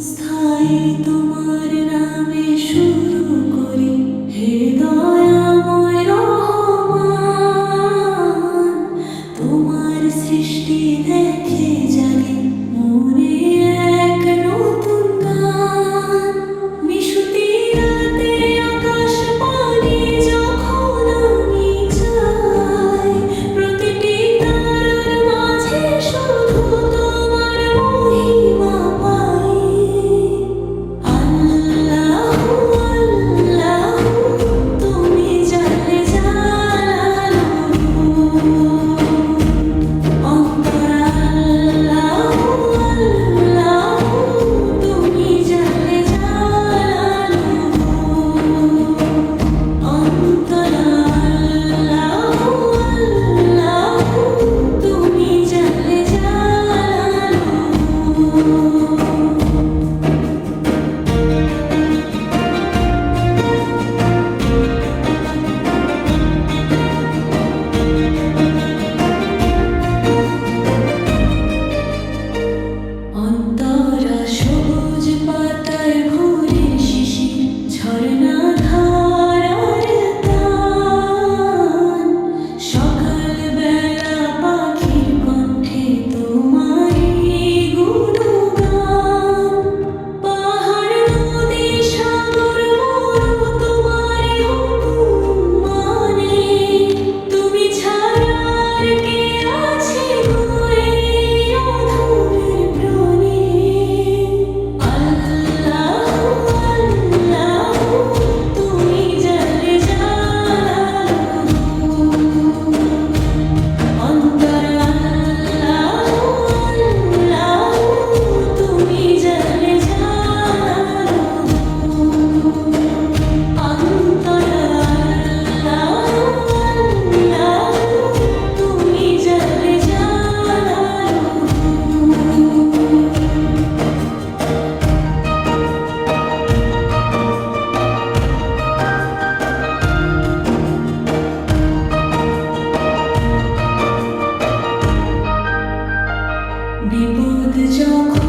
স্থায়ী তোমার নামে শুরু করি, হে দয়াময় রহমান। তোমার সৃষ্টি দেখে জাগে মনে এক নতুন গান। মিশুতি রাতে আকাশ পানে যখন আমি যাই, প্রতিটি তারার মাঝে শুধু তোমার মহিমা পাই। আল্লাহু আল্লাহু তুমি জানে জালালুহু, অন্তর আল্লাহু আল্লাহু তুমি জানে জালালুহু, অন্তর আল্লাহু আল্লাহু তুমি জানে জালালুহু। অন্তরা সবুজ পাতায় ভরে শিশির, ঝরনা ধারার তান। সকালবেলা পাখির কণ্ঠে তোমারই গুণগান। পাহাড় নদী সাগর মরু তোমারই হুকুম মানে। তুমি ছাড়া আর কে আছে গো এই অধমের প্রাণে। আল্লাহু আল্লাহু তুমি জানে জালালুহু, অন্তর আল্লাহু আল্লাহু তুমি জানে জালালুহু, অন্তর আল্লাহু আল্লাহু তুমি জানে জালালুহু। বিপদ যখন